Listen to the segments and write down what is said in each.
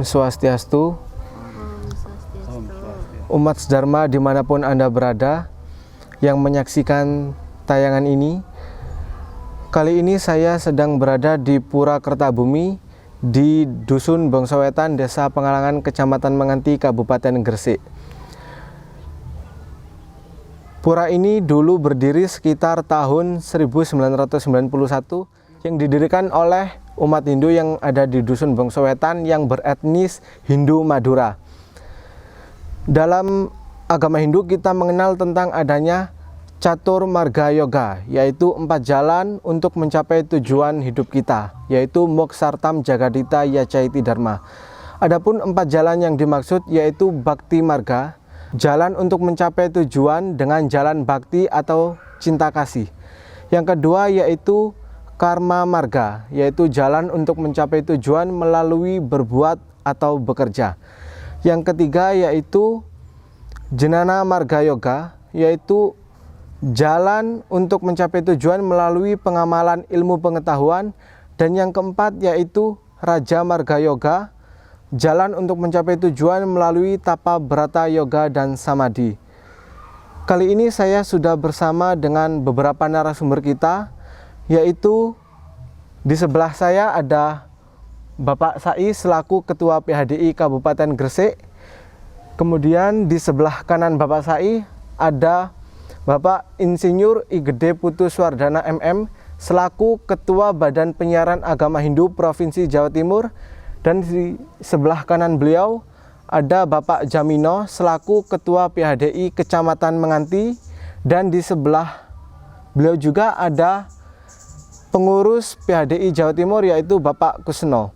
Swastiastu. Umat Dharma dimanapun Anda berada yang menyaksikan tayangan ini. Kali ini saya sedang berada di Pura Kertabumi di Dusun Bongsowetan, Desa Pengalangan, Kecamatan Menganti, Kabupaten Gresik. Pura ini dulu berdiri sekitar tahun 1991 yang didirikan oleh umat Hindu yang ada di Dusun Bongsowetan yang beretnis Hindu Madura. Dalam agama Hindu kita mengenal tentang adanya Catur Marga Yoga, yaitu 4 jalan untuk mencapai tujuan hidup kita, yaitu Moksartam Jagadita Yacaiti Dharma. Adapun 4 jalan yang dimaksud yaitu Bhakti Marga, jalan untuk mencapai tujuan dengan jalan bakti atau cinta kasih. Yang kedua yaitu Karma Marga, yaitu jalan untuk mencapai tujuan melalui berbuat atau bekerja. Yang ketiga yaitu Jnana Marga Yoga, yaitu jalan untuk mencapai tujuan melalui pengamalan ilmu pengetahuan. Dan yang keempat yaitu Raja Marga Yoga, jalan untuk mencapai tujuan melalui tapa brata yoga dan samadhi. Kali ini saya sudah bersama dengan beberapa narasumber kita, yaitu di sebelah saya ada Bapak Sai selaku Ketua PHDI Kabupaten Gresik. Kemudian di sebelah kanan Bapak Sai ada Bapak Insinyur I Gede Putu Swardana MM selaku Ketua Badan Penyiaran Agama Hindu Provinsi Jawa Timur. Dan di sebelah kanan beliau ada Bapak Jamino selaku Ketua PHDI Kecamatan Menganti. Dan di sebelah beliau juga ada pengurus PHDI Jawa Timur yaitu Bapak Kusno.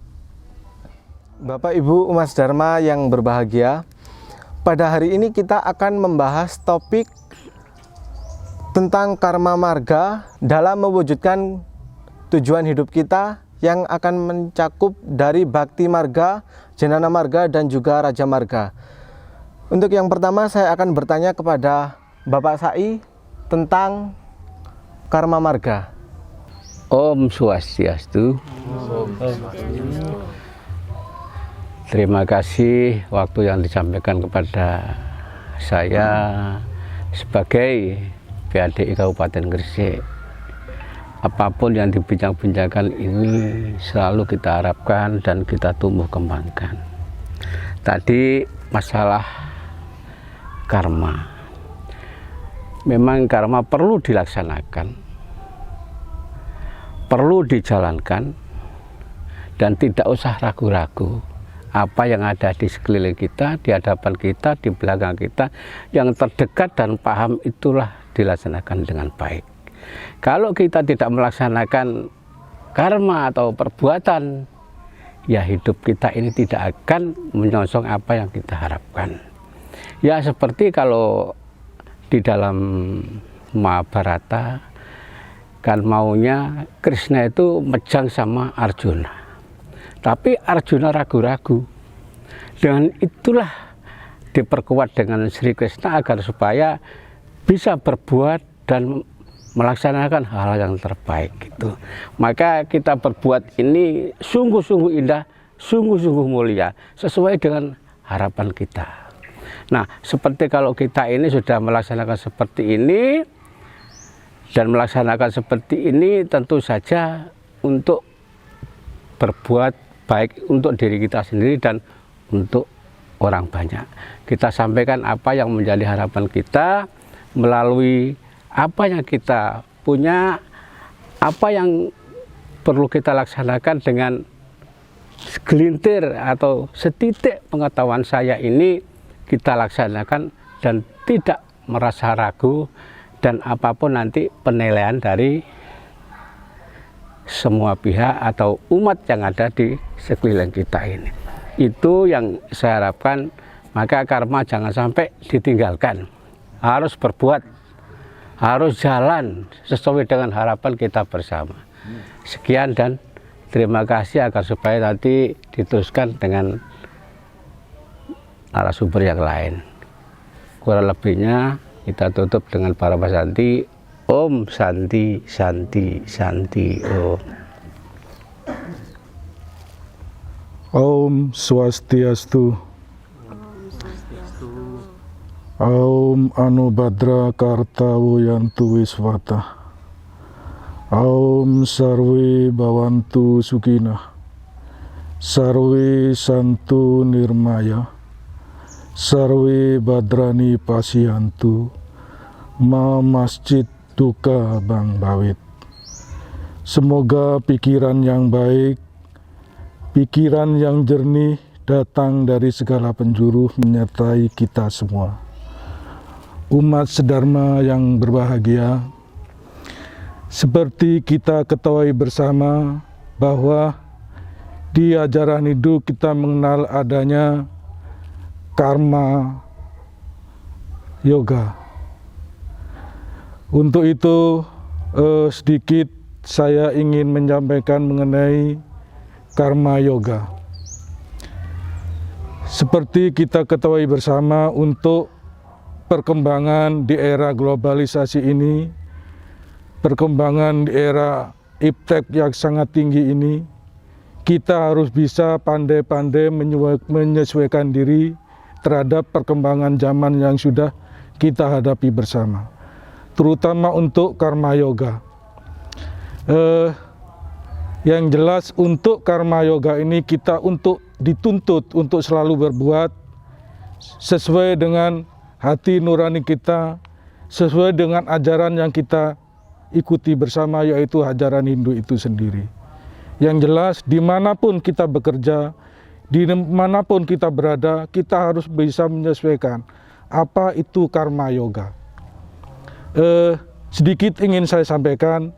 Bapak Ibu umat Dharma yang berbahagia, pada hari ini kita akan membahas topik tentang karma marga dalam mewujudkan tujuan hidup kita yang akan mencakup dari Bhakti Marga, Jnana Marga, dan juga Raja Marga. Untuk yang pertama saya akan bertanya kepada Bapak Sai tentang karma marga. Om Swastiastu. Terima kasih waktu yang disampaikan kepada saya sebagai PHDI Kabupaten Gresik. Apapun yang dibincang-bincangkan ini selalu kita harapkan dan kita tumbuh kembangkan. Tadi masalah karma. Memang karma perlu dilaksanakan, perlu dijalankan, dan tidak usah ragu-ragu. Apa yang ada di sekeliling kita, di hadapan kita, di belakang kita, yang terdekat dan paham itulah dilaksanakan dengan baik. Kalau kita tidak melaksanakan karma atau perbuatan, ya hidup kita ini tidak akan menyongsong apa yang kita harapkan. Ya seperti kalau di dalam Mahabharata, kan maunya Krishna itu mejang sama Arjuna. Tapi Arjuna ragu-ragu. Dengan itulah diperkuat dengan Sri Krishna agar supaya bisa berbuat dan melaksanakan hal yang terbaik gitu. Maka kita berbuat ini sungguh-sungguh indah, sungguh-sungguh mulia, sesuai dengan harapan kita. Nah, seperti kalau kita ini sudah melaksanakan seperti ini dan melaksanakan seperti ini, tentu saja untuk berbuat baik untuk diri kita sendiri dan untuk orang banyak. Kita sampaikan apa yang menjadi harapan kita melalui apa yang kita punya, apa yang perlu kita laksanakan dengan segelintir atau setitik pengetahuan saya ini kita laksanakan dan tidak merasa ragu dan apapun nanti penilaian dari semua pihak atau umat yang ada di sekeliling kita ini. Itu yang saya harapkan, maka karma jangan sampai ditinggalkan. Harus berbuat, harus jalan sesuai dengan harapan kita bersama. Sekian dan terima kasih agar supaya nanti diteruskan dengan narasumber yang lain. Kurang lebihnya kita tutup dengan para Santi. Om Santi, Santi, Santi, Om. Om Swastiastu. Om Anubhadra Kartawo Yantu Wiswata. Om Sarve Bhavantu Sukhina. Sarve Santu Nirmaya. Sarve Badrani Pasyantu. Ma Masjid Duka Bang Bawit. Semoga pikiran yang baik, pikiran yang jernih datang dari segala penjuru menyertai kita semua. Umat sedharma yang berbahagia, seperti kita ketahui bersama bahwa di ajaran hidup kita mengenal adanya karma yoga. Untuk itu sedikit saya ingin menyampaikan mengenai karma yoga. Seperti kita ketahui bersama, untuk perkembangan di era globalisasi ini, perkembangan di era iptek yang sangat tinggi ini, kita harus bisa pandai-pandai menyesuaikan diri terhadap perkembangan zaman yang sudah kita hadapi bersama, terutama untuk karma yoga. Yang jelas untuk karma yoga ini kita dituntut untuk selalu berbuat sesuai dengan hati nurani kita, sesuai dengan ajaran yang kita ikuti bersama, yaitu ajaran Hindu itu sendiri. Yang jelas dimanapun kita bekerja, dimanapun kita berada, kita harus bisa menyesuaikan apa itu karma yoga. Sedikit ingin saya sampaikan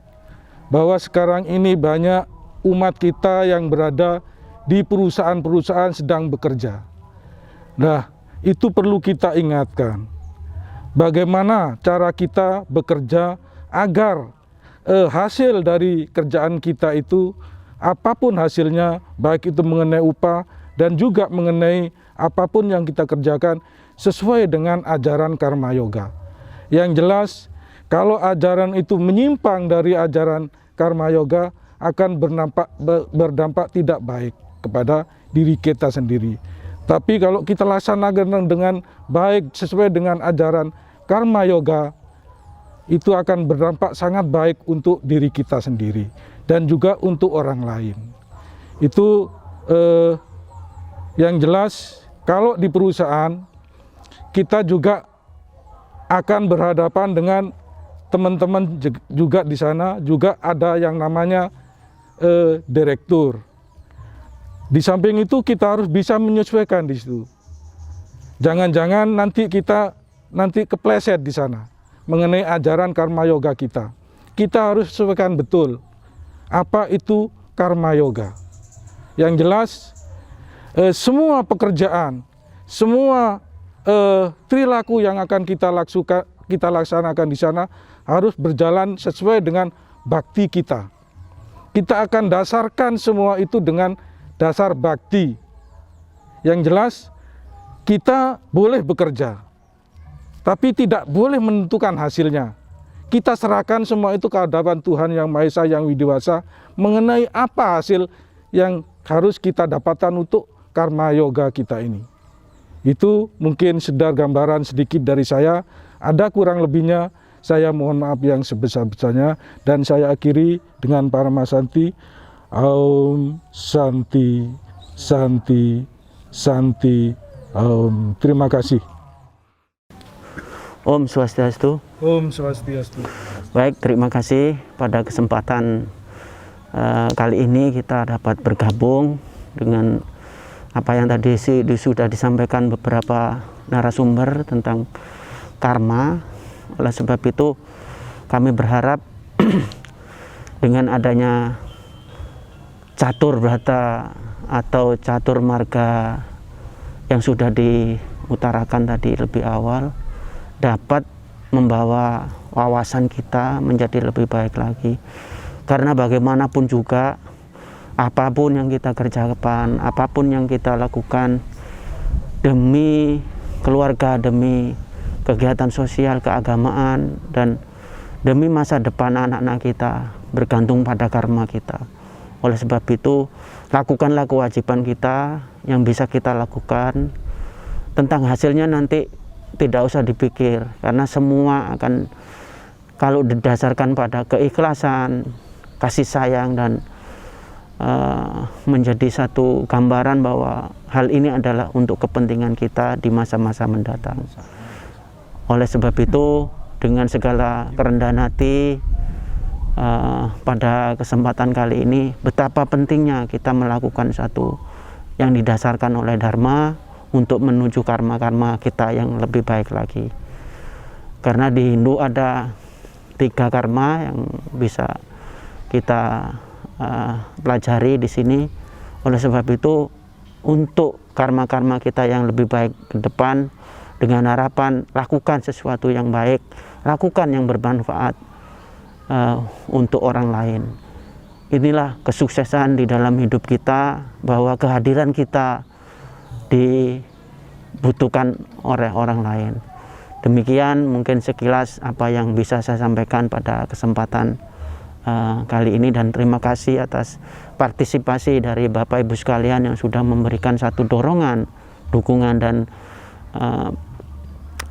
bahwa sekarang ini banyak umat kita yang berada di perusahaan-perusahaan sedang bekerja. Nah, itu perlu kita ingatkan. Bagaimana cara kita bekerja agar hasil dari kerjaan kita itu, apapun hasilnya, baik itu mengenai upah dan juga mengenai apapun yang kita kerjakan, sesuai dengan ajaran karma yoga. Yang jelas, kalau ajaran itu menyimpang dari ajaran karma yoga, akan berdampak tidak baik kepada diri kita sendiri. Tapi kalau kita laksanakan dengan baik sesuai dengan ajaran karma yoga, itu akan berdampak sangat baik untuk diri kita sendiri dan juga untuk orang lain. Itu yang jelas, kalau di perusahaan kita juga akan berhadapan dengan teman-teman juga di sana, juga ada yang namanya direktur. Di samping itu kita harus bisa menyesuaikan di situ. Jangan-jangan nanti kita kepleset di sana mengenai ajaran karma yoga kita. Kita harus sesuaikan betul apa itu karma yoga. Yang jelas semua pekerjaan, semua perilaku yang akan kita laksanakan di sana harus berjalan sesuai dengan bakti kita. Kita akan dasarkan semua itu dengan dasar bakti. Yang jelas, kita boleh bekerja, tapi tidak boleh menentukan hasilnya. Kita serahkan semua itu ke hadapan Tuhan Yang Maha Esa, Yang Widiwasa, mengenai apa hasil yang harus kita dapatkan untuk karma yoga kita ini. Itu mungkin sedar gambaran sedikit dari saya. Ada kurang lebihnya, saya mohon maaf yang sebesar-besarnya, dan saya akhiri dengan Paramasanti. Om Santi, Santi, Santi, Om. Terima kasih. Om Swastiastu. Om Swastiastu. Baik, terima kasih pada kesempatan kali ini kita dapat bergabung dengan apa yang tadi sudah disampaikan beberapa narasumber tentang karma. Oleh sebab itu kami berharap dengan adanya catur brata atau catur marga yang sudah diutarakan tadi lebih awal dapat membawa wawasan kita menjadi lebih baik lagi. Karena bagaimanapun juga apapun yang kita kerjakan, apapun yang kita lakukan demi keluarga, demi kegiatan sosial, keagamaan, dan demi masa depan anak-anak kita bergantung pada karma kita. Oleh sebab itu, lakukanlah kewajiban kita yang bisa kita lakukan. Tentang hasilnya nanti tidak usah dipikir, karena semua akan, kalau didasarkan pada keikhlasan, kasih sayang, dan menjadi satu gambaran bahwa hal ini adalah untuk kepentingan kita di masa-masa mendatang. Oleh sebab itu, dengan segala kerendahan hati, pada kesempatan kali ini, betapa pentingnya kita melakukan satu yang didasarkan oleh Dharma untuk menuju karma-karma kita yang lebih baik lagi. Karena di Hindu ada 3 karma yang bisa kita pelajari di sini. Oleh sebab itu, untuk karma-karma kita yang lebih baik ke depan, dengan harapan lakukan sesuatu yang baik, lakukan yang bermanfaat untuk orang lain. Inilah kesuksesan di dalam hidup kita, bahwa kehadiran kita dibutuhkan oleh orang lain. Demikian mungkin sekilas apa yang bisa saya sampaikan pada kesempatan kali ini, dan terima kasih atas partisipasi dari Bapak Ibu sekalian yang sudah memberikan satu dorongan, dukungan, dan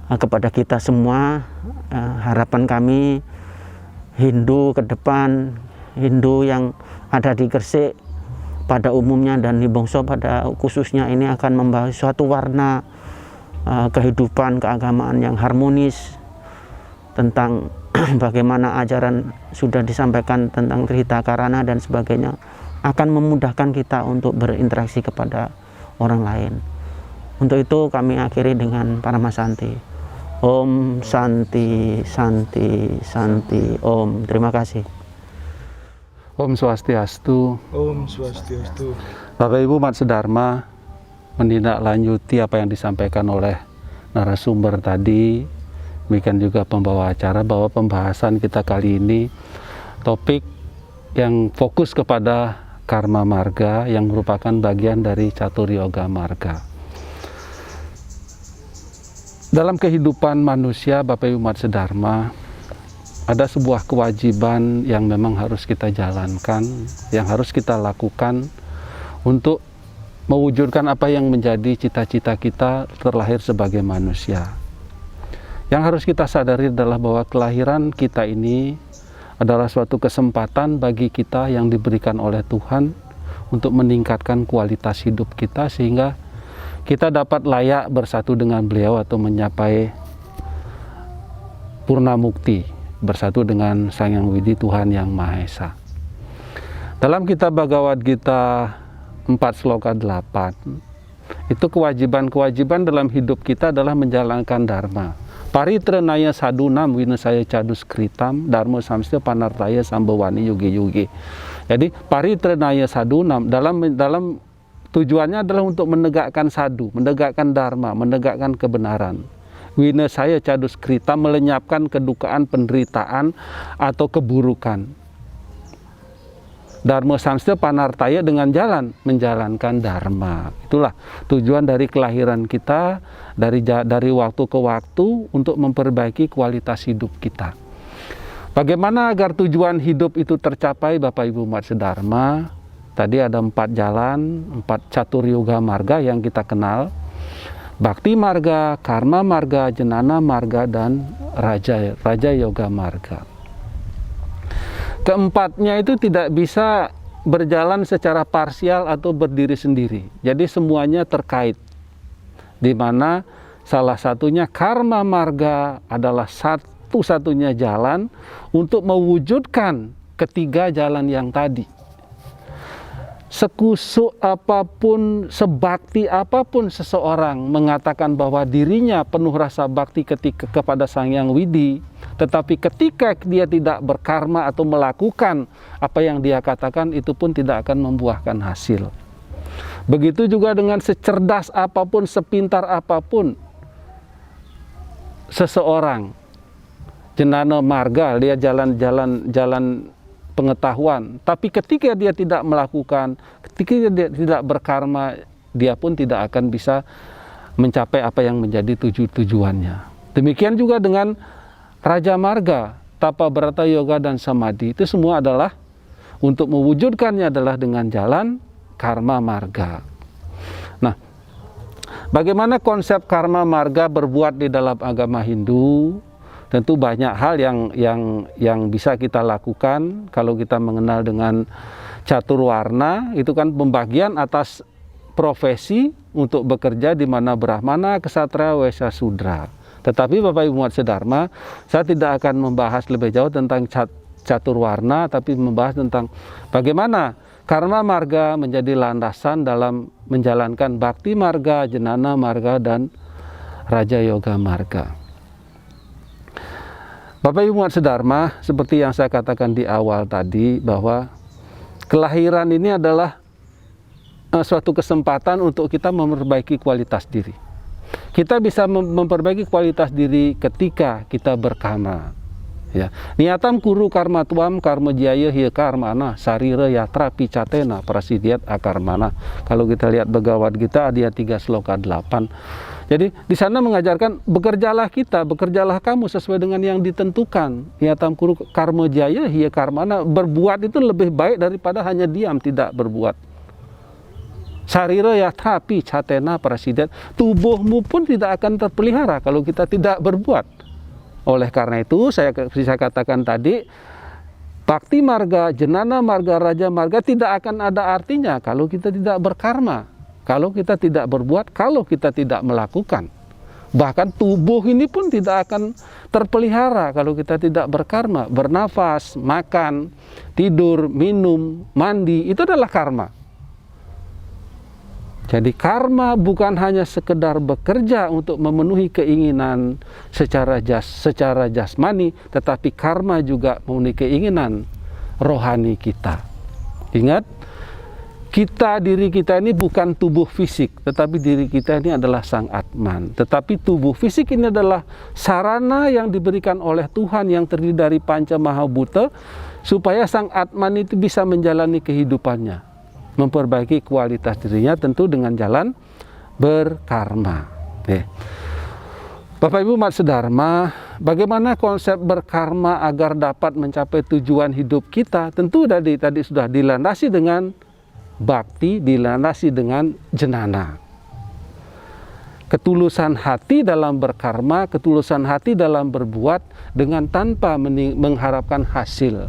kepada kita semua. Harapan kami Hindu ke depan, Hindu yang ada di Gresik pada umumnya dan di Bongso pada khususnya, ini akan membawa suatu warna kehidupan keagamaan yang harmonis, tentang bagaimana ajaran sudah disampaikan tentang Trihita Karana dan sebagainya, akan memudahkan kita untuk berinteraksi kepada orang lain. Untuk itu kami akhiri dengan Paramasanti. Om Santi Santi Santi Om. Terima kasih. Om Swastiastu. Om Swastiastu. Bapak Ibu Umat Sedharma, menindaklanjuti apa yang disampaikan oleh narasumber tadi, demikian juga pembawa acara, bahwa pembahasan kita kali ini topik yang fokus kepada karma marga yang merupakan bagian dari catur yoga marga. Dalam kehidupan manusia, Bapak Ibu Umat Sedharma, ada sebuah kewajiban yang memang harus kita jalankan, yang harus kita lakukan untuk mewujudkan apa yang menjadi cita-cita kita terlahir sebagai manusia. Yang harus kita sadari adalah bahwa kelahiran kita ini adalah suatu kesempatan bagi kita yang diberikan oleh Tuhan untuk meningkatkan kualitas hidup kita, sehingga kita dapat layak bersatu dengan beliau atau mencapai purna mukti, bersatu dengan Sang Yang Widi, Tuhan Yang Maha Esa. Dalam kitab Bhagavad Gita 4 sloka 8, itu kewajiban-kewajiban dalam hidup kita adalah menjalankan dharma. Paritrenaya sadunam winasaya caduskritam dharma samstya panartaya sambawani yugi-yugi. Jadi paritrenaya sadunam dalam tujuannya adalah untuk menegakkan sadu, menegakkan dharma, menegakkan kebenaran. Winasaya caduskritam, melenyapkan kedukaan, penderitaan atau keburukan. Dharma samstya panartaya, dengan jalan menjalankan dharma. Itulah tujuan dari kelahiran kita, dari waktu ke waktu untuk memperbaiki kualitas hidup kita. Bagaimana agar tujuan hidup itu tercapai, Bapak Ibu Umat Sedharma? Tadi ada 4 jalan, 4 catur yoga marga yang kita kenal. Bhakti marga, karma marga, jenana marga, dan raja yoga marga. Keempatnya itu tidak bisa berjalan secara parsial atau berdiri sendiri. Jadi semuanya terkait. Di mana salah satunya karma marga adalah satu-satunya jalan untuk mewujudkan ketiga jalan yang tadi. Sekusuk apapun, sebakti apapun seseorang mengatakan bahwa dirinya penuh rasa bakti kepada Sang Yang Widi, tetapi ketika dia tidak berkarma atau melakukan apa yang dia katakan, itu pun tidak akan membuahkan hasil. Begitu juga dengan secerdas apapun, sepintar apapun seseorang, jenana marga, dia jalan pengetahuan, tapi ketika dia tidak melakukan, ketika dia tidak berkarma, dia pun tidak akan bisa mencapai apa yang menjadi tujuannya. Demikian juga dengan Raja Marga, Tapa Brata Yoga dan Samadhi, itu semua adalah untuk mewujudkannya adalah dengan jalan karma marga. Nah, bagaimana konsep karma marga berbuat di dalam agama Hindu? Tentu banyak hal yang bisa kita lakukan kalau kita mengenal dengan catur warna. Itu kan pembagian atas profesi untuk bekerja di mana Brahmana, Ksatria, Waisya, Sudra. Tetapi Bapak Ibu umat sedharma, saya tidak akan membahas lebih jauh tentang catur warna, tapi membahas tentang bagaimana karma marga menjadi landasan dalam menjalankan bakti marga, jenana marga, dan raja yoga marga. Bapak Ibu umat sedharma, seperti yang saya katakan di awal tadi, bahwa kelahiran ini adalah suatu kesempatan untuk kita memperbaiki kualitas diri. Kita bisa memperbaiki kualitas diri ketika kita berkarma. Ya. Niatam kuru karma tuam karma jaya hiya karmana sarira yatra picatena prasidiat akarmana. Kalau kita lihat Bhagavad Gita Adya 3 sloka 8. Jadi di sana mengajarkan bekerjalah kita, bekerjalah kamu sesuai dengan yang ditentukan. Niatam kuru karma jaya hiya karmana, berbuat itu lebih baik daripada hanya diam tidak berbuat. Sarira yatra picatena prasidiat, tubuhmu pun tidak akan terpelihara kalau kita tidak berbuat. Oleh karena itu, saya bisa katakan tadi, bakti marga, jenana marga, raja marga tidak akan ada artinya kalau kita tidak berkarma, kalau kita tidak berbuat, kalau kita tidak melakukan. Bahkan tubuh ini pun tidak akan terpelihara kalau kita tidak berkarma. Bernafas, makan, tidur, minum, mandi, itu adalah karma. Jadi karma bukan hanya sekedar bekerja untuk memenuhi keinginan secara jasmani, tetapi karma juga memenuhi keinginan rohani kita. Ingat, diri kita ini bukan tubuh fisik, tetapi diri kita ini adalah sang Atman. Tetapi tubuh fisik ini adalah sarana yang diberikan oleh Tuhan yang terdiri dari Panca Mahabhuta, supaya sang Atman itu bisa menjalani kehidupannya, memperbaiki kualitas dirinya, tentu dengan jalan berkarma. Oke. Bapak Ibu umat sedharma, bagaimana konsep berkarma agar dapat mencapai tujuan hidup kita? Tentu tadi sudah dilandasi dengan bakti, dilandasi dengan jenana. Ketulusan hati dalam berkarma, ketulusan hati dalam berbuat dengan tanpa mengharapkan hasil.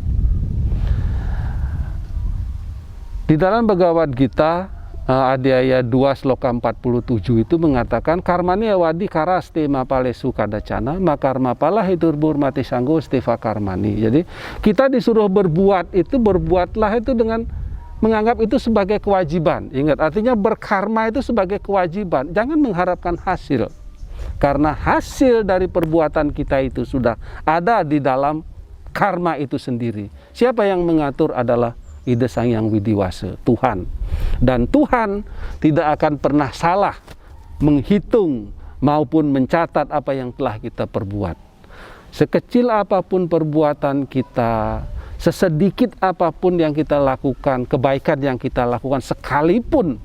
Di dalam Bhagavad Gita Adhyaya 2 sloka 47 itu mengatakan karmani awadi karaste mapalesu kadacana makarma pala hiturbur mati sanggo steva karmani. Jadi kita disuruh berbuat itu, berbuatlah itu dengan menganggap itu sebagai kewajiban. Ingat, artinya berkarma itu sebagai kewajiban, jangan mengharapkan hasil. Karena hasil dari perbuatan kita itu sudah ada di dalam karma itu sendiri. Siapa yang mengatur adalah Ida Sang Yang Widiwasa, Tuhan. Dan Tuhan tidak akan pernah salah menghitung maupun mencatat apa yang telah kita perbuat. Sekecil apapun perbuatan kita, sesedikit apapun yang kita lakukan, kebaikan yang kita lakukan, sekalipun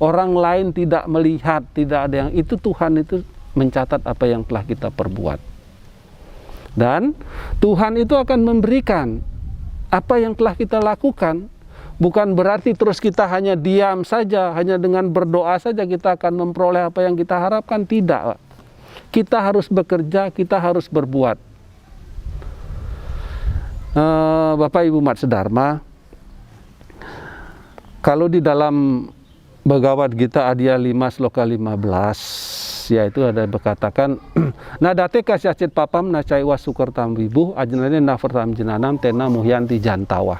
orang lain tidak melihat, tidak ada yang itu, Tuhan itu mencatat apa yang telah kita perbuat. Dan Tuhan itu akan memberikan apa yang telah kita lakukan. Bukan berarti terus kita hanya diam saja, hanya dengan berdoa saja kita akan memperoleh apa yang kita harapkan. Tidak. Kita harus bekerja, kita harus berbuat. Bapak Ibu umat sedharma, kalau di dalam Bhagavad Gita Adya 5 sloka 15, yaitu ada berkatakan nadate kasyacit papam nacaiwa sukertam wibuh ajnane nafertam jenanam tena muhyanti jantawa.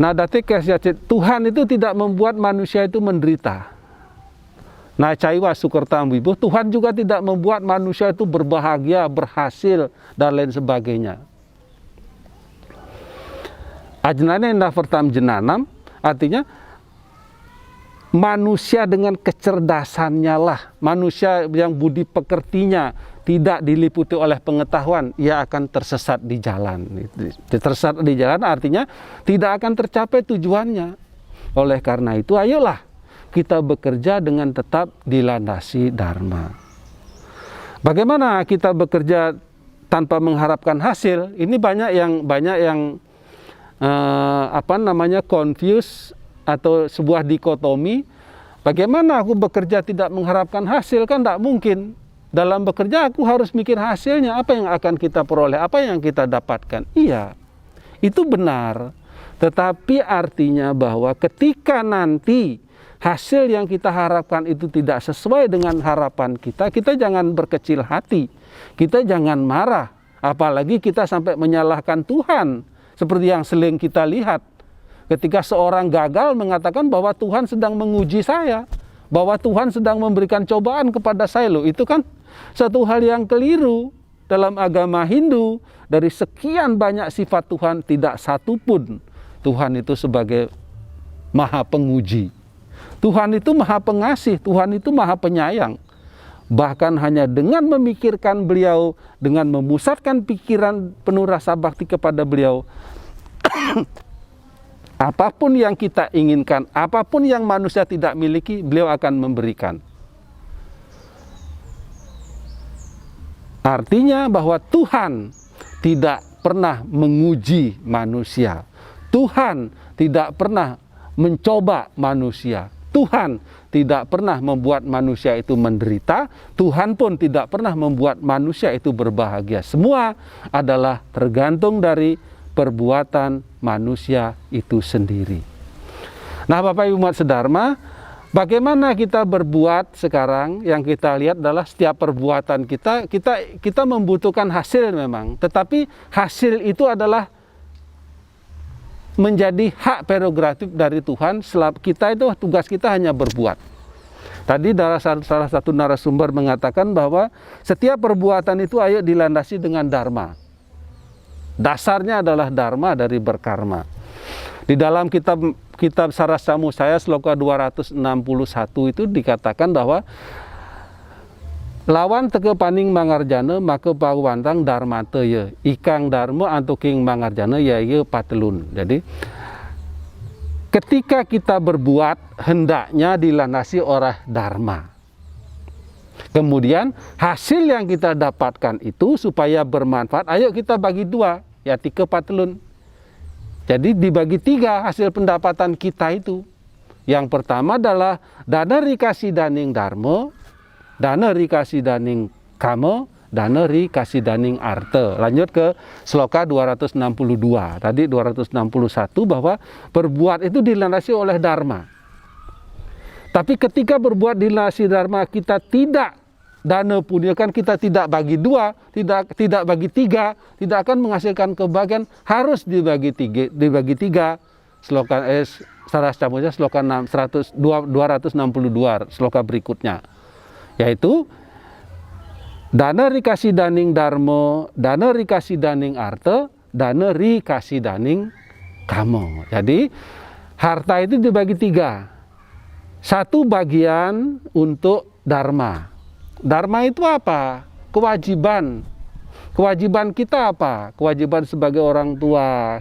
Nadate kasyacit, Tuhan itu tidak membuat manusia itu menderita. Nacaiwa sukertam wibuh, Tuhan juga tidak membuat manusia itu berbahagia, berhasil, dan lain sebagainya. Ajnane nafertam jenanam, artinya manusia dengan kecerdasannya lah, manusia yang budi pekertinya tidak diliputi oleh pengetahuan, ia akan tersesat di jalan. Tersesat di jalan artinya tidak akan tercapai tujuannya. Oleh karena itu, ayolah kita bekerja dengan tetap dilandasi dharma. Bagaimana kita bekerja tanpa mengharapkan hasil? Ini banyak yang confuse atau sebuah dikotomi. Bagaimana aku bekerja tidak mengharapkan hasil? Kan tidak mungkin. Dalam bekerja aku harus mikir hasilnya, apa yang akan kita peroleh, apa yang kita dapatkan. Iya, itu benar. Tetapi artinya bahwa ketika nanti hasil yang kita harapkan itu tidak sesuai dengan harapan kita, kita jangan berkecil hati, kita jangan marah, apalagi kita sampai menyalahkan Tuhan, seperti yang sering kita lihat. Ketika seorang gagal mengatakan bahwa Tuhan sedang menguji saya, bahwa Tuhan sedang memberikan cobaan kepada saya, loh itu kan satu hal yang keliru. Dalam agama Hindu, dari sekian banyak sifat Tuhan, tidak satu pun Tuhan itu sebagai maha penguji. Tuhan itu maha pengasih, Tuhan itu maha penyayang. Bahkan hanya dengan memikirkan beliau, dengan memusatkan pikiran penuh rasa bakti kepada beliau, apapun yang kita inginkan, apapun yang manusia tidak miliki, beliau akan memberikan. Artinya bahwa Tuhan tidak pernah menguji manusia. Tuhan tidak pernah mencoba manusia. Tuhan tidak pernah membuat manusia itu menderita. Tuhan pun tidak pernah membuat manusia itu berbahagia. Semua adalah tergantung dari perbuatan manusia itu sendiri. Nah, Bapak Ibu umat sedharma, bagaimana kita berbuat sekarang? Yang kita lihat adalah setiap perbuatan kita membutuhkan hasil memang, tetapi hasil itu adalah menjadi hak prerogatif dari Tuhan. Kita itu tugas kita hanya berbuat. Tadi salah satu narasumber mengatakan bahwa setiap perbuatan itu ayo dilandasi dengan dharma. Dasarnya adalah dharma dari berkarma. Di dalam kitab Sarasya Musaya sloka 261 itu dikatakan bahwa lawan teke paning mangarjana maka pawantang dharma teye ikang dharma antuking mangarjana ya patelun. Jadi ketika kita berbuat hendaknya dilandasi oleh dharma. Kemudian hasil yang kita dapatkan itu supaya bermanfaat, ayo kita bagi dua, ya tika patelun. Jadi dibagi tiga hasil pendapatan kita itu. Yang pertama adalah dana rikasi daning dharma, dana rikasi daning kama, dana rikasi daning arte. Lanjut ke sloka 262. Tadi 261 bahwa berbuat itu dilandasi oleh dharma. Tapi ketika berbuat dilandasi dharma kita tidak dana punya, kan kita tidak bagi dua, tidak bagi tiga, tidak akan menghasilkan kebahagiaan, harus dibagi tiga. Sloka Sarasya Musaya sloka 262 sloka berikutnya, yaitu dana rikasi daning dharma, dana rikasi daning arte, dana rikasi daning kama. Jadi harta itu dibagi tiga. Satu bagian untuk dharma. Dharma itu apa? Kewajiban. Kewajiban kita apa? Kewajiban sebagai orang tua,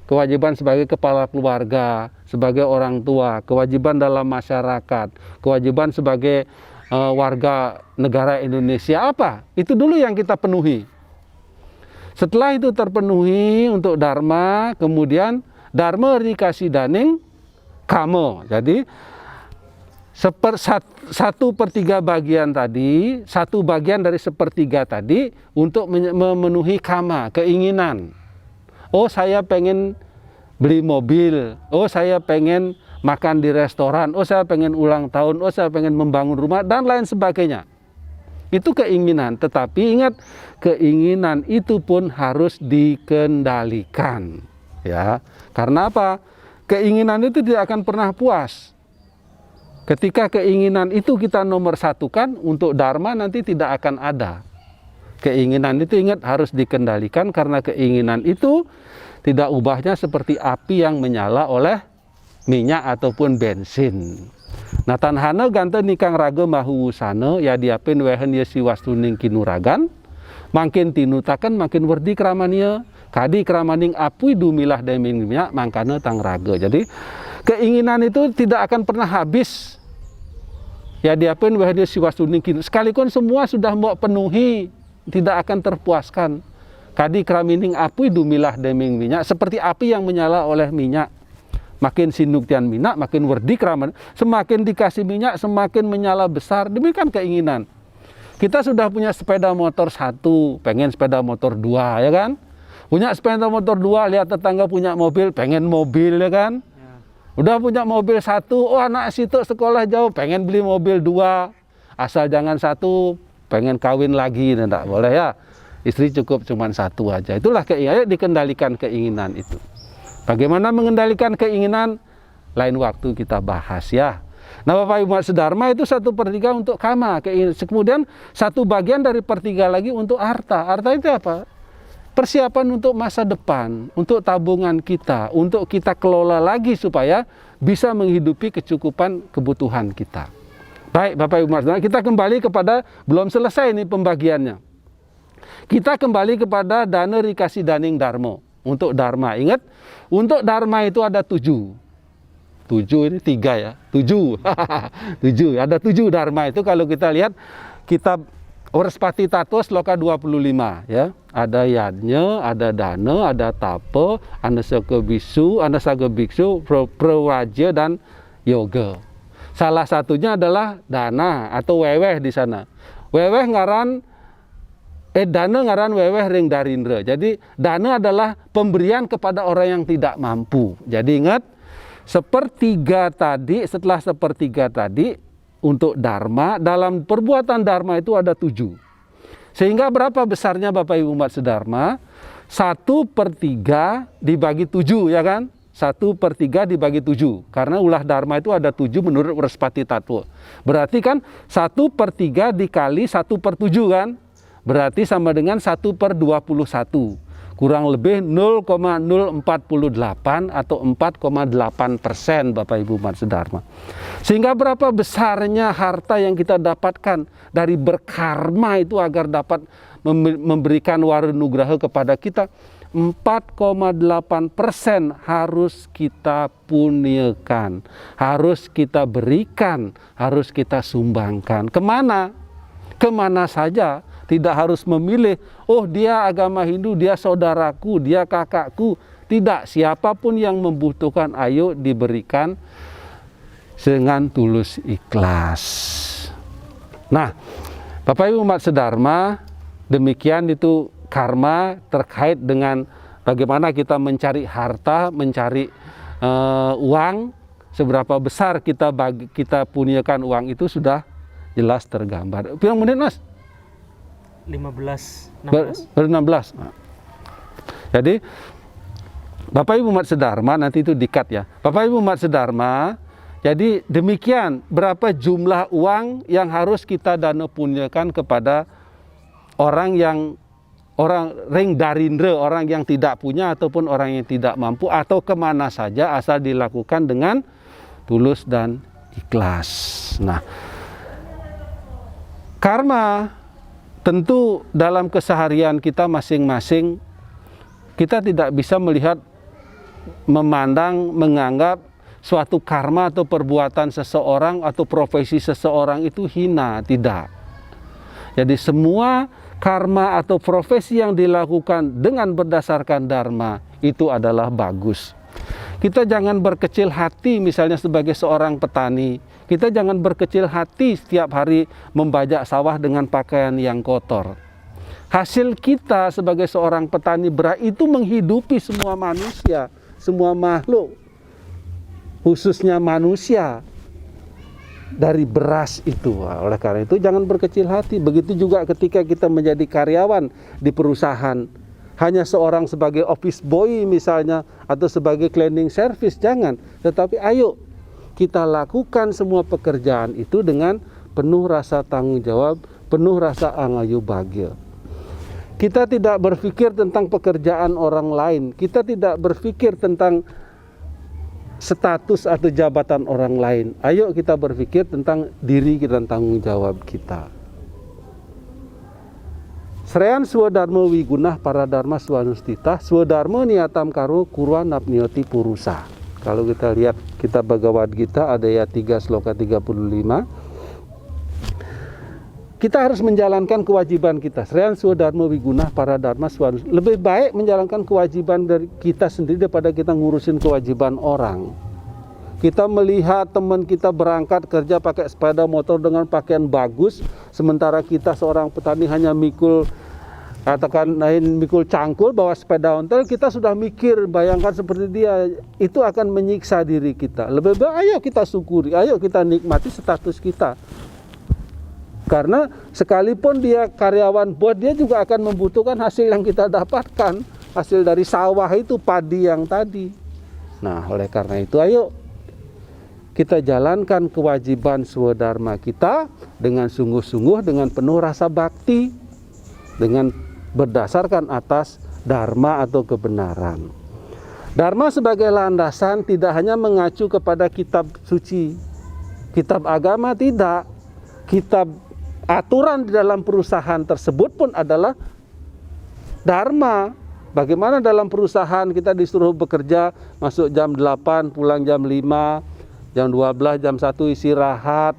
kewajiban sebagai kepala keluarga, sebagai orang tua, kewajiban dalam masyarakat, kewajiban sebagai warga negara Indonesia apa? Itu dulu yang kita penuhi. Setelah itu terpenuhi untuk dharma, kemudian dharma rikasi daning kama. Jadi 1/3 bagian tadi, satu bagian dari 1/3 tadi untuk memenuhi kama, keinginan. Oh, saya pengen beli mobil, oh saya pengen makan di restoran, oh saya pengen ulang tahun, oh saya pengen membangun rumah, dan lain sebagainya. Itu keinginan, tetapi ingat, keinginan itu pun harus dikendalikan. Ya, karena apa? Keinginan itu tidak akan pernah puas. Ketika keinginan itu kita nomor satukan, untuk dharma nanti tidak akan ada. Keinginan itu ingat harus dikendalikan, karena keinginan itu tidak ubahnya seperti api yang menyala oleh minyak ataupun bensin. Nah, tanhana gante nikang raga mahu usana ya diapin wehen yesi wastuning kinuragan, makin tinutakan makin werdi kramania, kadi kramaning apui dumilah deming minyak mangkana tang raga. Jadi keinginan itu tidak akan pernah habis. Ya diapin wahdia siwasuning kinu. Sekalipun semua sudah mau penuhi, tidak akan terpuaskan. Kadi kramining api dumilah deming minyak, seperti api yang menyala oleh minyak. Makin sinuktian minyak, makin werdi kraman, semakin dikasih minyak, semakin menyala besar. Demikian keinginan. Kita sudah punya sepeda motor 1, pengen sepeda motor 2, ya kan? Punya sepeda motor 2, lihat tetangga punya mobil, pengen mobil, ya kan? Udah punya mobil 1, oh anak situ sekolah jauh, pengen beli mobil 2. Asal jangan 1, pengen kawin lagi, tidak boleh ya. Istri cukup cuma 1 aja. Itulah keinginan, dikendalikan keinginan itu. Bagaimana mengendalikan keinginan? Lain waktu kita bahas ya. Nah, Bapak Ibu Sedharma itu 1/3 untuk kama. Kemudian 1 bagian dari 1/3 lagi untuk harta. Harta itu apa? Persiapan untuk masa depan, untuk tabungan kita, untuk kita kelola lagi supaya bisa menghidupi kecukupan kebutuhan kita. Baik, Bapak Ibu Sedharma, kita kembali kepada, belum selesai ini pembagiannya. Kita kembali kepada dana rikasi daning darmo. Untuk dharma, ingat, untuk dharma itu ada 7. 7 ini 3 ya, 7. 7, ada 7 dharma itu kalau kita lihat kitab Orespati Tattva sloka 25 ya. Ada yadnya, ada dana, ada tapa, anasaka bisu, anasaga biksu, prawaja dan yoga. Salah satunya adalah dana atau weweh di sana. Weweh ngaran dana ngaran weweh ring darindra. Jadi dana adalah pemberian kepada orang yang tidak mampu. Jadi ingat, 1/3 tadi, setelah 1/3 tadi untuk dharma, dalam perbuatan dharma itu ada 7. Sehingga berapa besarnya Bapak Ibu umat sedharma? 1/3 dibagi 7 ya kan? 1/3 dibagi 7. Karena ulah dharma itu ada 7 menurut Orespati Tattva. Berarti kan 1/3 dikali 1/7 kan? Berarti sama dengan 1/21. Kurang lebih 0,048 atau 4,8% Bapak Ibu umat sedharma. Sehingga berapa besarnya harta yang kita dapatkan dari berkarma itu agar dapat memberikan warunugraha kepada kita, 4,8% harus kita punyakan, harus kita berikan, harus kita sumbangkan. Kemana? Kemana saja. Tidak harus memilih, oh dia agama Hindu, dia saudaraku, dia kakakku. Tidak, siapapun yang membutuhkan, ayo diberikan dengan tulus ikhlas. Nah, Bapak Ibu umat sedharma, demikian itu karma terkait dengan bagaimana kita mencari harta, mencari uang, seberapa besar kita punyakan uang itu sudah jelas tergambar. Berapa menit Mas? 16. Baru 16. Nah. Jadi Bapak Ibu umat sedharma, nanti itu dikat ya. Bapak Ibu umat sedharma, jadi demikian berapa jumlah uang yang harus kita dana punyakan kepada orang ring darindra, orang yang tidak punya ataupun orang yang tidak mampu, atau kemana saja asal dilakukan dengan tulus dan ikhlas. Nah, karma tentu dalam keseharian kita masing-masing, kita tidak bisa melihat, memandang, menganggap suatu karma atau perbuatan seseorang atau profesi seseorang itu hina, tidak. Jadi semua karma atau profesi yang dilakukan dengan berdasarkan dharma itu adalah bagus. Kita jangan berkecil hati misalnya sebagai seorang petani. Kita jangan berkecil hati setiap hari membajak sawah dengan pakaian yang kotor. Hasil kita sebagai seorang petani itu menghidupi semua manusia, semua makhluk, khususnya manusia, dari beras itu. Oleh karena itu jangan berkecil hati. Begitu juga ketika kita menjadi karyawan di perusahaan. Hanya seorang sebagai office boy misalnya, atau sebagai cleaning service, jangan. Tetapi ayo kita lakukan semua pekerjaan itu dengan penuh rasa tanggung jawab, penuh rasa angayu bahagia. Kita tidak berpikir tentang pekerjaan orang lain, kita tidak berpikir tentang status atau jabatan orang lain. Ayo kita berpikir tentang diri kita dan tanggung jawab kita. Srean swadharma wigunah para dharma swanustita, swadharma niatam karo kurwa napnioti purusa. Kalau kita lihat kitab Bhagavad Gita ada ayat 3 sloka 35. kita harus menjalankan kewajiban kita. Srean Swadharma Wigunah para Dharma Swadharma. Lebih baik menjalankan kewajiban dari kita sendiri daripada kita ngurusin kewajiban orang. Kita melihat teman kita berangkat kerja pakai sepeda motor dengan pakaian bagus, sementara kita seorang petani hanya mikul, katakan mikul cangkul bawa sepeda ontel, kita sudah mikir, bayangkan seperti dia, itu akan menyiksa diri kita. Lebih baik ayo kita syukuri, ayo kita nikmati status kita. Karena sekalipun dia karyawan buat, dia juga akan membutuhkan hasil yang kita dapatkan, hasil dari sawah itu, padi yang tadi. Nah, oleh karena itu ayo kita jalankan kewajiban swadharma kita dengan sungguh-sungguh, dengan penuh rasa bakti, dengan berdasarkan atas dharma atau kebenaran. Dharma sebagai landasan tidak hanya mengacu kepada kitab suci, kitab agama, tidak. Kitab aturan di dalam perusahaan tersebut pun adalah dharma. Bagaimana dalam perusahaan kita disuruh bekerja, masuk jam 8, pulang jam 5, jam 12, jam 1 istirahat,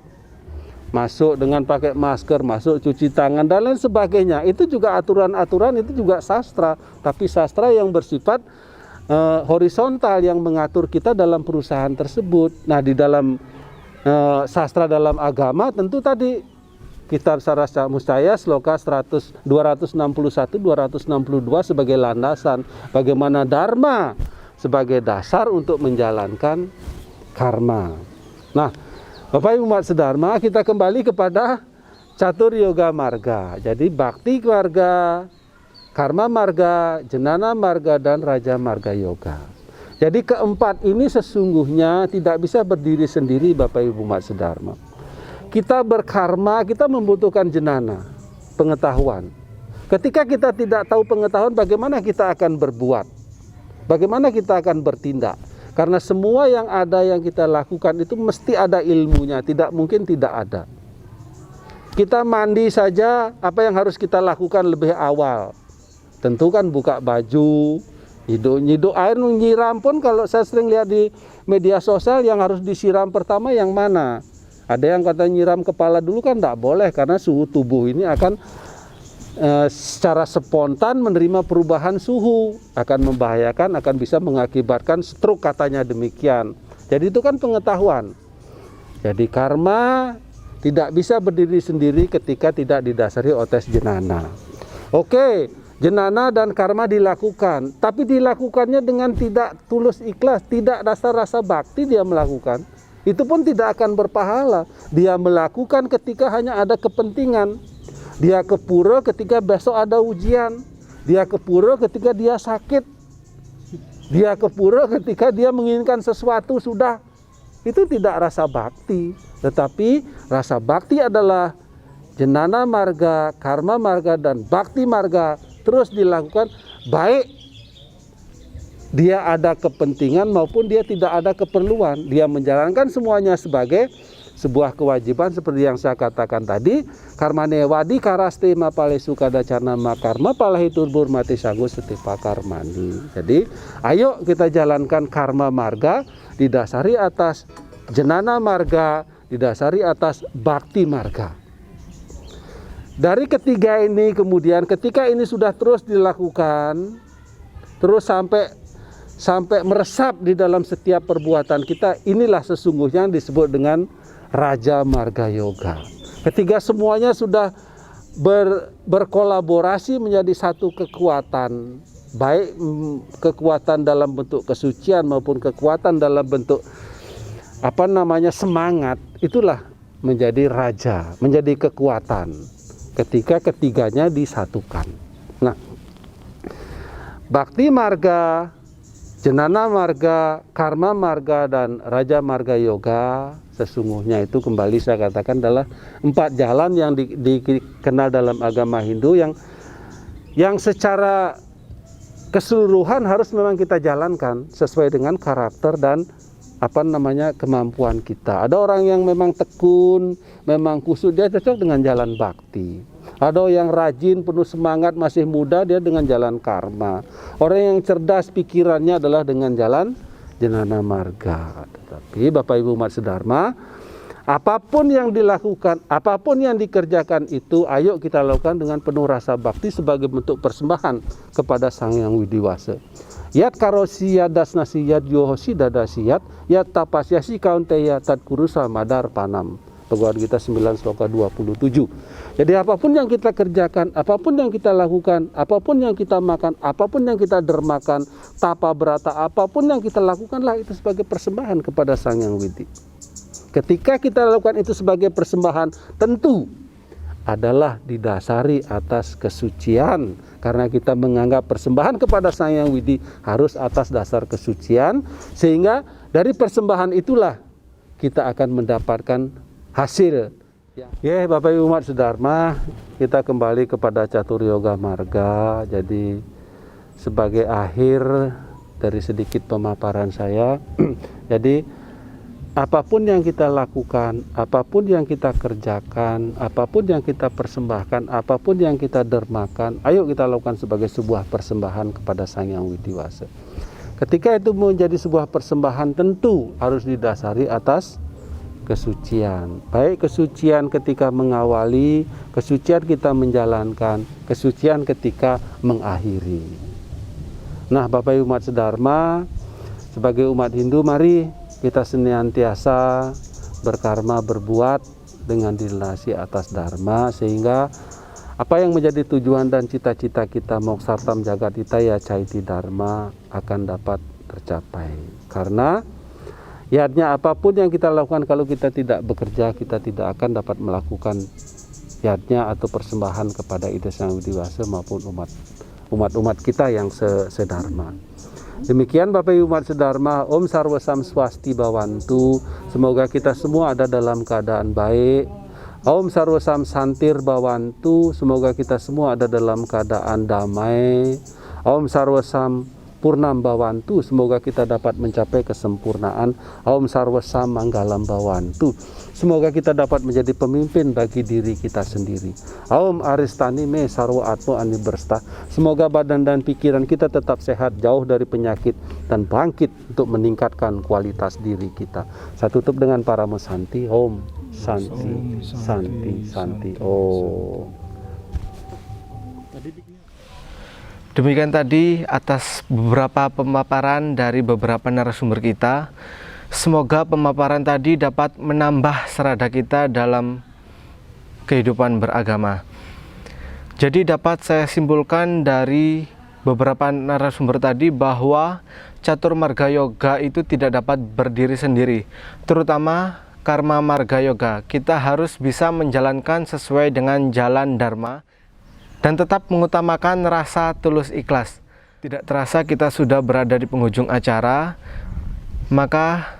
masuk dengan pakai masker, masuk cuci tangan, dan lain sebagainya. Itu juga aturan-aturan, itu juga sastra, tapi sastra yang bersifat horizontal, yang mengatur kita dalam perusahaan tersebut. Nah, di dalam sastra dalam agama tentu tadi Kitab Sarasca Mustaya Sloka 261-262 sebagai landasan, bagaimana dharma sebagai dasar untuk menjalankan karma. Nah, Bapak Ibu umat sedharma, kita kembali kepada Catur Yoga Marga. Jadi bakti marga, karma marga, jenana marga, dan raja marga yoga. Jadi keempat ini sesungguhnya tidak bisa berdiri sendiri, Bapak Ibu umat sedharma. Kita berkarma, kita membutuhkan jenana, pengetahuan. Ketika kita tidak tahu pengetahuan, bagaimana kita akan berbuat? Bagaimana kita akan bertindak? Karena semua yang ada yang kita lakukan itu mesti ada ilmunya, tidak mungkin tidak ada. Kita mandi saja, apa yang harus kita lakukan lebih awal? Tentu kan buka baju, nyiduk air, nyiram pun kalau saya sering lihat di media sosial, yang harus disiram pertama yang mana? Ada yang kata nyiram kepala dulu, kan tidak boleh, karena suhu tubuh ini akan secara spontan menerima perubahan suhu, akan membahayakan, akan bisa mengakibatkan stroke, katanya demikian. Jadi itu kan pengetahuan. Jadi karma tidak bisa berdiri sendiri ketika tidak didasari otes jenana. Oke, jenana dan karma dilakukan, tapi dilakukannya dengan tidak tulus ikhlas, tidak dasar rasa bakti dia melakukan. Itu pun tidak akan berpahala. Dia melakukan ketika hanya ada kepentingan. Dia ke pura ketika besok ada ujian. Dia ke pura ketika dia sakit. Dia ke pura ketika dia menginginkan sesuatu sudah. Itu tidak rasa bakti. Tetapi rasa bakti adalah jenana marga, karma marga, dan bakti marga terus dilakukan, baik dia ada kepentingan maupun dia tidak ada keperluan. Dia menjalankan semuanya sebagai sebuah kewajiban seperti yang saya katakan tadi. Karmane wadi karaste mapalesu kadacana makarma palahitur burmati sagus setipa karmani. Jadi ayo kita jalankan karma marga didasari atas jenana marga, didasari atas bakti marga. Dari ketiga ini kemudian ketika ini sudah terus dilakukan, terus sampai meresap di dalam setiap perbuatan kita, inilah sesungguhnya yang disebut dengan Raja Marga Yoga. Ketika semuanya sudah berkolaborasi menjadi satu kekuatan, baik kekuatan dalam bentuk kesucian maupun kekuatan dalam bentuk semangat, itulah menjadi raja, menjadi kekuatan ketika ketiganya disatukan. Nah, bakti marga, jenana marga, karma marga, dan raja marga yoga sesungguhnya itu kembali saya katakan adalah 4 jalan yang dikenal dalam agama Hindu yang secara keseluruhan harus memang kita jalankan sesuai dengan karakter dan kemampuan kita. Ada orang yang memang tekun, memang kusuk, dia cocok dengan jalan bakti. Ada yang rajin, penuh semangat, masih muda, dia dengan jalan karma. Orang yang cerdas pikirannya adalah dengan jalan jenana marga. Tetapi Bapak Ibu umat sedharma, Apapun yang dilakukan, apapun yang dikerjakan itu, ayo kita lakukan dengan penuh rasa bakti sebagai bentuk persembahan kepada Sang Hyang Widiwasa. Yat karosi yadas nasi yat yohosi dadasiyat yat tapasyasi kaunteya tat kurusa madar panam. Bhagavad Gita 9 sloka 27. Jadi apapun yang kita kerjakan, apapun yang kita lakukan, apapun yang kita makan, apapun yang kita dermakan, tapa berata, apapun yang kita lakukanlah itu sebagai persembahan kepada Sang Hyang Widi. Ketika kita lakukan itu sebagai persembahan, tentu adalah didasari atas kesucian. Karena kita menganggap persembahan kepada Sang Hyang Widi harus atas dasar kesucian, sehingga dari persembahan itulah kita akan mendapatkan hasil. Ya, Bapak Ibu umat sedharma, kita kembali kepada Catur Yoga Marga. Jadi sebagai akhir dari sedikit pemaparan saya, jadi apapun yang kita lakukan, apapun yang kita kerjakan, apapun yang kita persembahkan, apapun yang kita dermakan, ayo kita lakukan sebagai sebuah persembahan kepada Sang Hyang Widiwasa. Ketika itu menjadi sebuah persembahan, tentu harus didasari atas kesucian. Baik kesucian ketika mengawali, kesucian kita menjalankan, kesucian ketika mengakhiri. Nah, Bapak Ibu umat sedharma, sebagai umat Hindu, mari kita senantiasa berkarma berbuat dengan dilunasi atas dharma, sehingga apa yang menjadi tujuan dan cita-cita kita Moksartam Jagadhita Caiti Dharma akan dapat tercapai. Karena yatnya apapun yang kita lakukan, kalau kita tidak bekerja, kita tidak akan dapat melakukan yatnya atau persembahan kepada Ida Sang Widiwasa maupun umat-umat kita yang sedharma. Demikian Bapak Ibu umat sedharma, Om Sarwa Sam Swasti Bawantu. Semoga kita semua ada dalam keadaan baik. Om Sarwa Sam Santir Bawantu. Semoga kita semua ada dalam keadaan damai. Om Sarwa Sam Purnam Bawantu. Semoga kita dapat mencapai kesempurnaan. Om Sarwa Sam Manggalam Bawantu. Semoga kita dapat menjadi pemimpin bagi diri kita sendiri. Om Aristani Me Sarwa Atmo Anibersta. Semoga badan dan pikiran kita tetap sehat, jauh dari penyakit, dan bangkit untuk meningkatkan kualitas diri kita. Saya tutup dengan Paramo Santi. Om Santi, Santi, Santi. Om. Demikian tadi atas beberapa pemaparan dari beberapa narasumber kita. Semoga pemaparan tadi dapat menambah serada kita dalam kehidupan beragama. Jadi dapat saya simpulkan dari beberapa narasumber tadi bahwa Catur Marga Yoga itu tidak dapat berdiri sendiri. Terutama Karma Marga Yoga. Kita harus bisa menjalankan sesuai dengan jalan Dharma dan tetap mengutamakan rasa tulus ikhlas. Tidak terasa kita sudah berada di penghujung acara, maka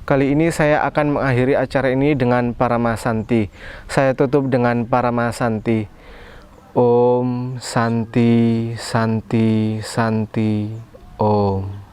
kali ini saya akan mengakhiri acara ini dengan Parama Santi. Saya tutup dengan Parama Santi. Om Santi, Santi, Santi, Om.